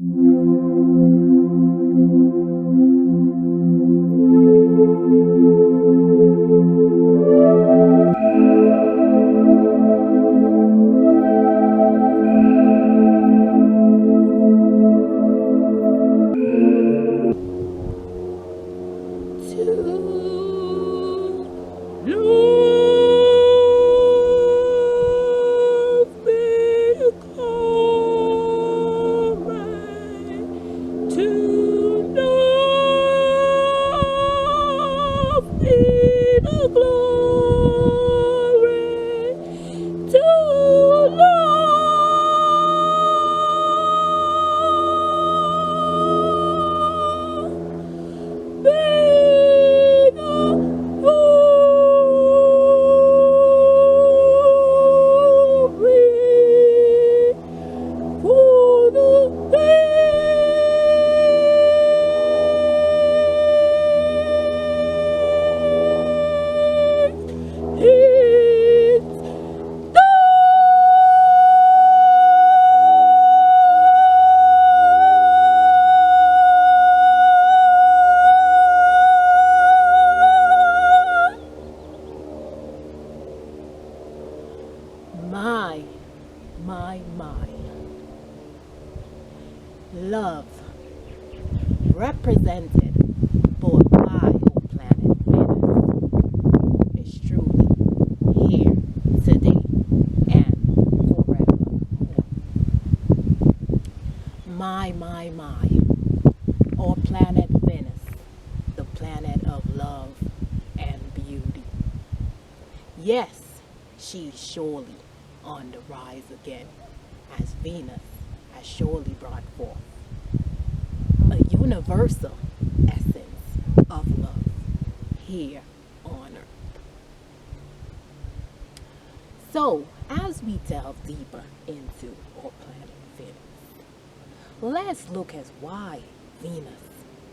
My. Love represented both by whole planet Venus is truly here today and forevermore. My. Our planet Venus, the planet of love and beauty. Yes, she's surely on the rise again, as Venus has surely brought forth a universal essence of love here on Earth. So, as we delve deeper into our planet Venus, let's look at why Venus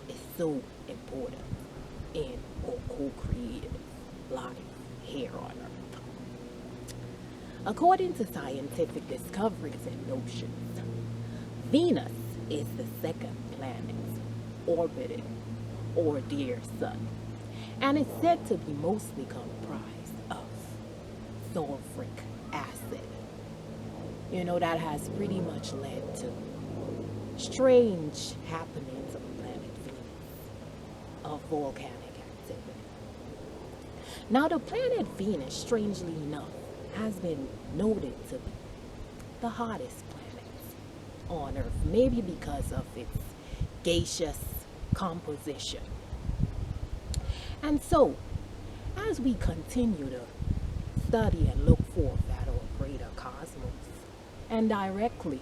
is so important in our co-creative life here on Earth. According to scientific discoveries and notions, Venus is the second planet orbiting our dear Sun, and it's said to be mostly comprised of sulfuric acid. You know, that has pretty much led to strange happenings on planet Venus of volcanic activity. Now, the planet Venus, strangely enough, has been noted to be the hottest planet on Earth, maybe because of its gaseous composition. And so, as we continue to study and look forth at our greater cosmos, and directly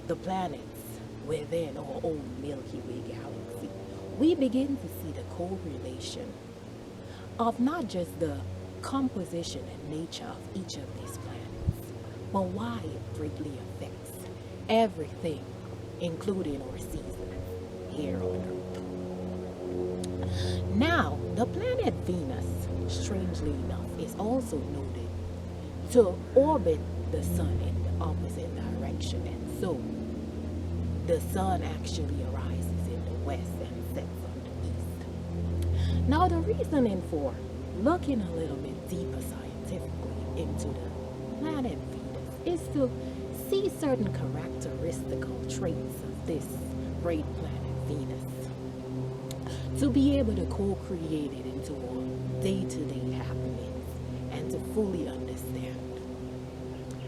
the planets within our own Milky Way galaxy, we begin to see the correlation of not just the composition and nature of each of these planets, but why it greatly affects everything, including our seasons here on Earth. Now, the planet Venus, strangely enough, is also noted to orbit the Sun in the opposite direction, and so the Sun actually arises in the west and sets on the east. Now, the reasoning for looking a little bit deeper scientifically into the planet Venus is to see certain characteristical traits of this great planet Venus, to be able to co-create it into our day-to-day happenings and to fully understand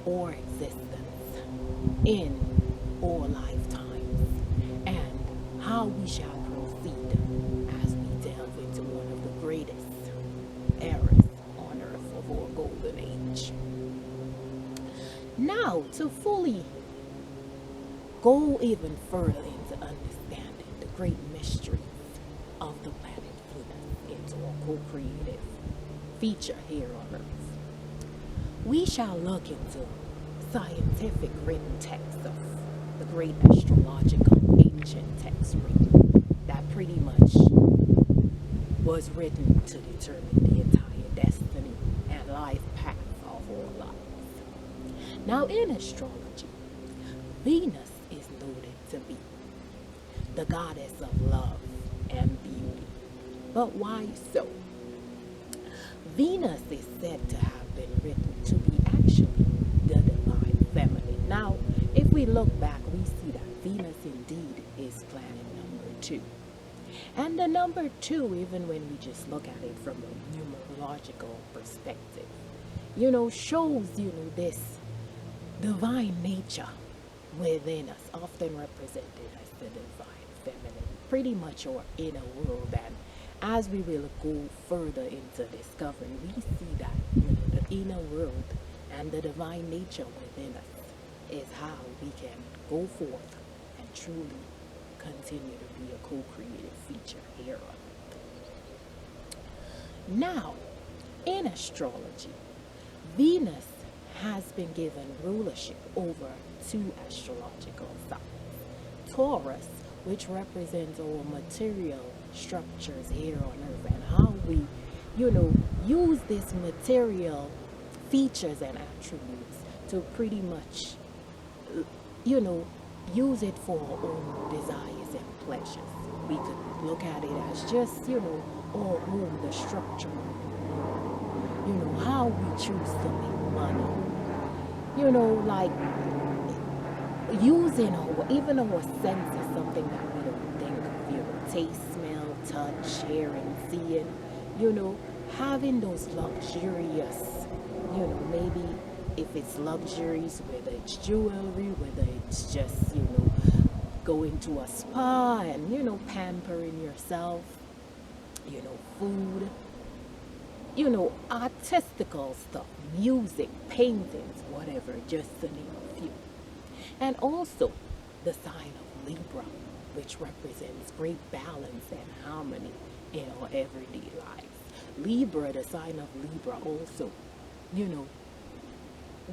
our existence in our lifetimes and how we shall proceed as we delve into one of the greatest eras on Earth of our golden age. Now, to fully go even further into understanding the great mysteries of the planet Venus into our co-creative feature here on Earth, we shall look into scientific written texts of the great astrological ancient texts written that pretty much was written to determine the entire destiny and life path of our lives. Now, in astrology, Venus is noted the goddess of love and beauty. But why so? Venus is said to have been written to be actually the divine feminine. Now, if we look back, we see that Venus indeed is planet number 2. And the number 2, even when we just look at it from a numerological perspective, shows, this divine nature within us, often represented as the divine feminine, pretty much our inner world. And as we will go further into discovery, we see that the inner world and the divine nature within us is how we can go forth and truly continue to be a co-creative feature here on Earth. Now, in astrology, Venus has been given rulership over 2 astrological signs. Taurus, which represents our material structures here on Earth, and how we, use these material features and attributes to pretty much, use it for our own desires and pleasures. We could look at it as just, our home, the structure, how we choose to make money. Like using even our senses, something that we don't think of, taste, smell, touch, hearing, seeing, having those luxurious, maybe if it's luxuries, whether it's jewelry, whether it's just, going to a spa and, pampering yourself, food, artistical stuff, music, paintings, whatever, just to name a few. And also the sign of Libra, which represents great balance and harmony in our everyday lives. Libra, the sign of Libra also,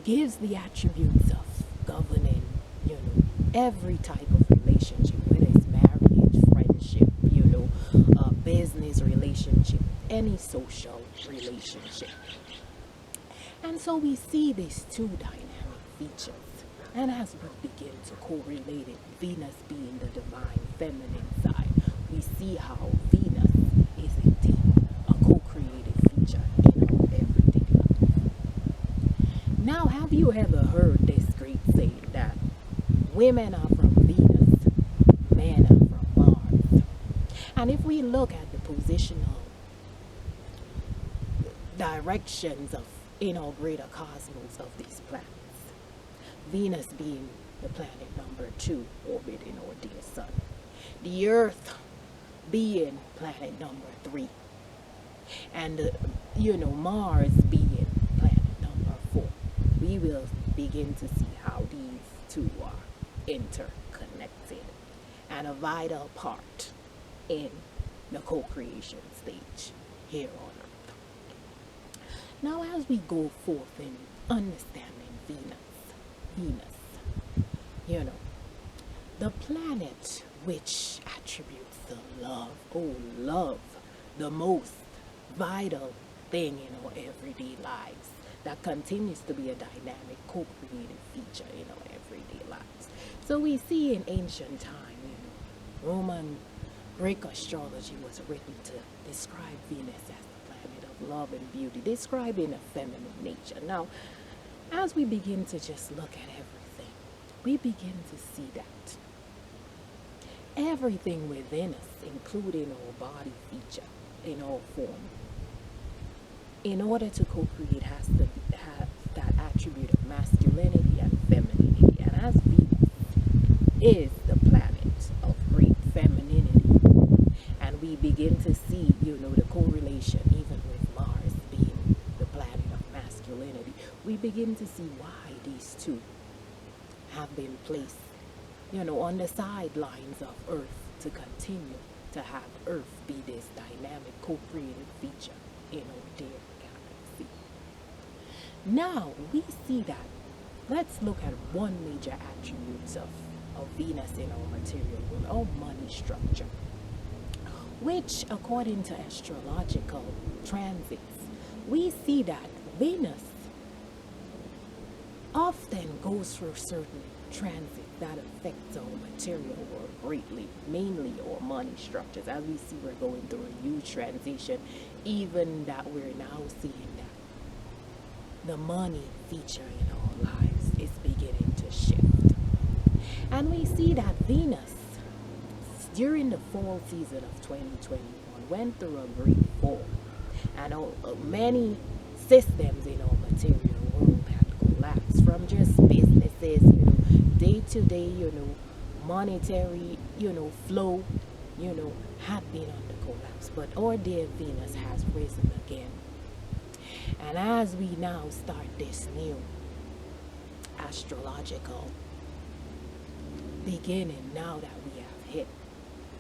gives the attributes of governing, every type of relationship, whether it's marriage, friendship, business relationship, any social relationship. And so we see these 2 dynamic features. And as we begin to correlate it, Venus being the divine feminine side, we see how Venus is indeed a co-creative feature in our everyday life. Now, have you ever heard this great saying that women are from Venus, men are from Mars? And if we look at the positional directions of greater cosmos of these planets, Venus being the planet number 2 orbiting our dear sun, the Earth being planet number 3, and Mars being planet number 4, we will begin to see how these 2 are interconnected and a vital part in the co-creation stage here on Earth. Now, as we go forth in understanding Venus, the planet which attributes the love, the most vital thing in our everyday lives, that continues to be a dynamic co-creative feature in our everyday lives. So we see in ancient time, Roman Greek astrology was written to describe Venus as the planet of love and beauty, describing a feminine nature. Now, as we begin to just look at everything, we begin to see that everything within us, including our body feature in all form, in order to co-create, has to have that attribute of masculinity and femininity. And as Venus is the planet of great femininity, and we begin to see, the correlation even with Mars being the planet of masculinity, we begin to see why these 2 have been placed, on the sidelines of Earth to continue to have Earth be this dynamic co-creative feature in our dear galaxy. Now, we see that. Let's look at one major attribute of Venus in our material world, our money structure, which, according to astrological transits, we see that Venus often goes through certain transits that affect our material world greatly, mainly our money structures. As we see, we're going through a huge transition, even that we're now seeing that the money feature in our lives is beginning to shift. And we see that Venus, during the fall season of 2021, went through a great fall. And many systems in our material world had collapsed, from just businesses, day to day, monetary, flow, had been under collapse. But our dear Venus has risen again. And as we now start this new astrological beginning, now that we have hit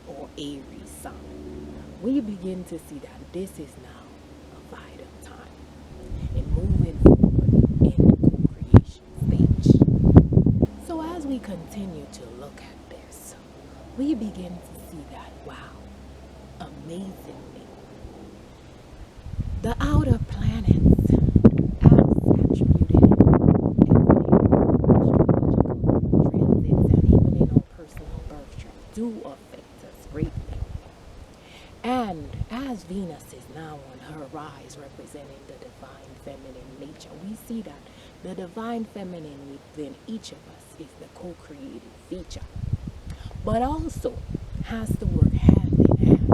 our Aries sign, we begin to see that this is now a vital time in moving forward in the co-creation stage. So as we continue to look at this, we begin to see that, wow, amazingly, the outer planets, as attributed in astrological transits and even in our personal birth chart, do affect us greatly. And as Venus is now on her rise, representing the divine feminine nature, we see that the divine feminine within each of us is the co-creative feature, but also has to work hand in hand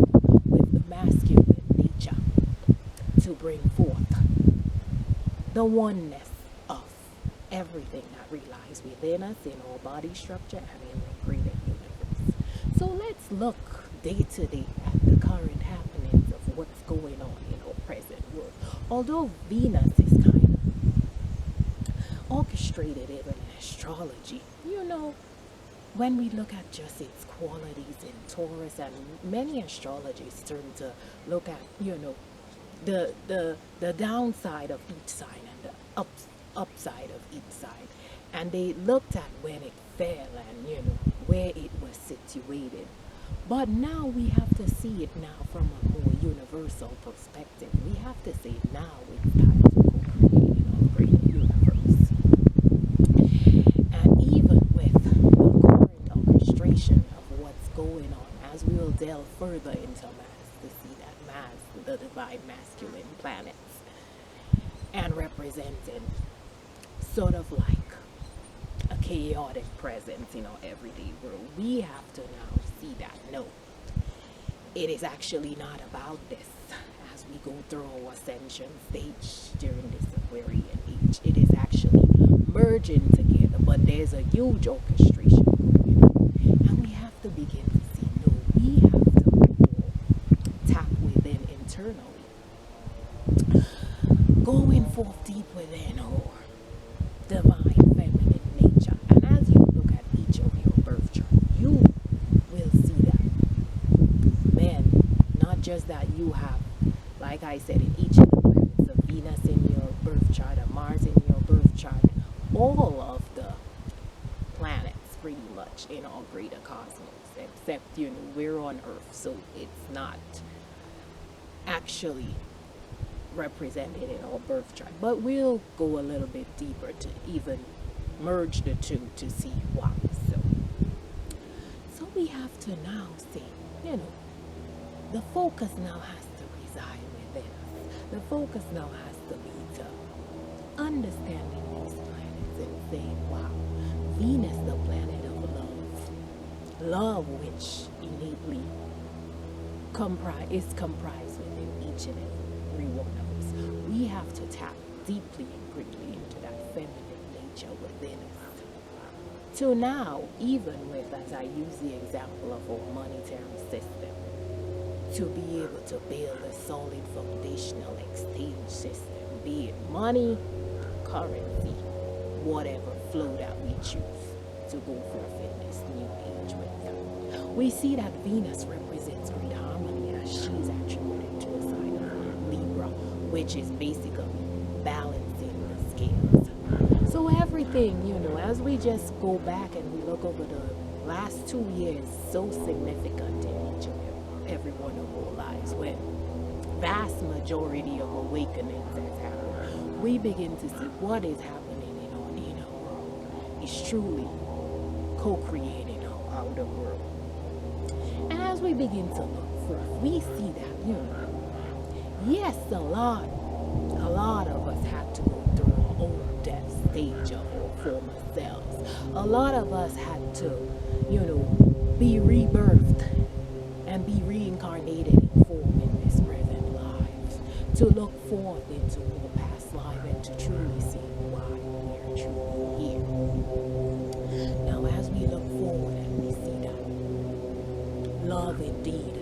with the masculine nature to bring forth the oneness of everything that relies within us, in our body structure and in the greater universe. So let's look day to day at the current happenings of what's going on in our present world. Although Venus is kind of orchestrated even in astrology, when we look at just its qualities in Taurus, and many astrologists turn to look at, the downside of each sign and the upside of each sign, and they looked at when it fell and where it was situated. But now we have to see it now from a more universal perspective. We have to say now it's time to co-create in our greater universe. And even with the current orchestration of what's going on, as we will delve further into Mars to see that Mars, the divine masculine planets, and representing sort of like a chaotic presence in our everyday world, we have to now see that no, it is actually not about this. As we go through our ascension stage during this Aquarian age, it is actually merging together, but there's a huge orchestration going on, and we have to begin to see no, we have to tap within internally, going forth deep within our divine feminine nature. And as you look at each of your birth chart, you will see that, man, not just that you have, like I said, in each of the planets, of Venus in your birth chart, of Mars in your birth chart, all of the planets pretty much in our greater cosmos, except we're on Earth, so it's not actually represented in our birth chart. But we'll go a little bit deeper to even merge the two to see why. So we have to now see, the focus now has to reside within us. The focus now has to be to understanding these planets and saying, wow, Venus, the planet of love which innately is comprised within each and every one of us. We have to tap deeply and greatly into that feminine nature within us. To now, even with, as I use the example of our monetary system, to be able to build a solid foundational exchange system, be it money, currency, whatever flow that we choose to go forth in this new age with. We see that Venus represents great harmony, as she's attributed to a sign of Libra, which is basically balancing the scales. So everything, as we just go back and we look over the last 2 years, so significant in each and every one of our lives, when vast majority of awakenings has happened, we begin to see what is happening in our world is truly co-creating our outer world. And as we begin to look forth, we see that, yes, a lot of us had to go through our own death stage of our former selves. A lot of us had to, be rebirthed and be reincarnated in form in this present life, to look forth into our past life and to truly see why we are truly here. Now, as we look forward and we see that love indeed,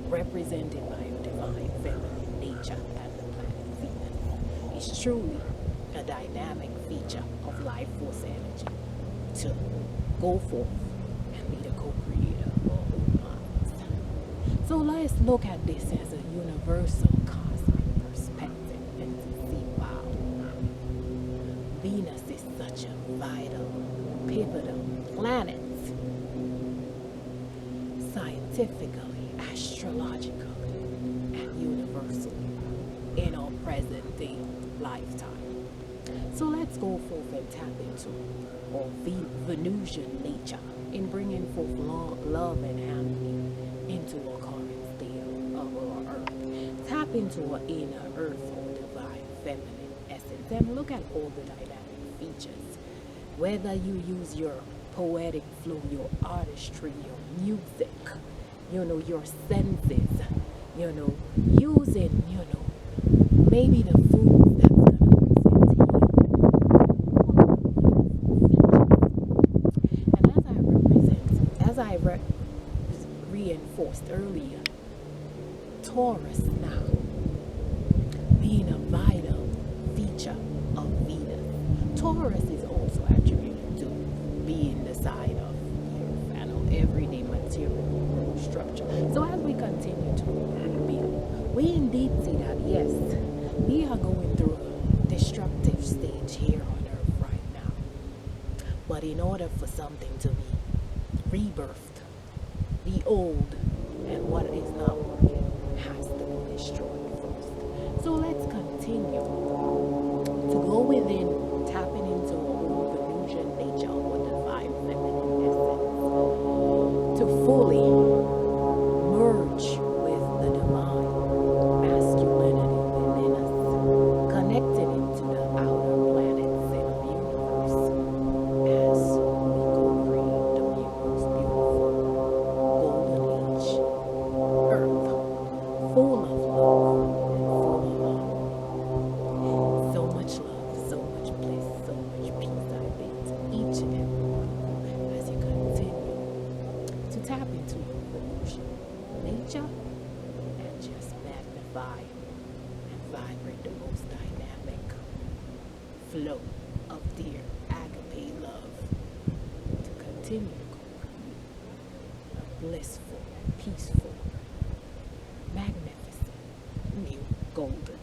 represented by a divine feminine nature and the planet Venus, is truly a dynamic feature of life force energy to go forth and be the co-creator of our own lives. So let's look at this as a universal cosmic perspective and to see, wow, Venus is such a vital, pivotal planet, scientifically, astrologically, and universally in our present day lifetime. So let's go forth and tap into our Venusian nature in bringing forth love and harmony into our current state of our earth. Tap into our inner earth or divine feminine essence and look at all the dynamic features. Whether you use your poetic flow, your artistry, your music, your senses, using, maybe the food that's going to represent you. And as I reinforced earlier, Taurus now being a vital feature of Venus. Taurus is also attributed to being the sign of earth and of everyday material world structure. So as we continue to rebuild, we indeed see that yes, we are going through a destructive stage here on earth right now. But in order for something to be rebirthed, the old and what is not working has to be destroyed first. So let's continue to go within, tapping into our own Venusian nature, our divine feminine essence, to fully merge with the divine masculinity within us, connecting into the outer planets in the universe as we co-create the most beautiful golden age earth, full of love and full of harmony. So much love, so much bliss, so much peace I bid to each and every one of you as you continue to tap into your Venusian nature and just magnify and vibrate the most dynamic flow of dear agape love to continue to co-create a blissful, peaceful, magnificent new golden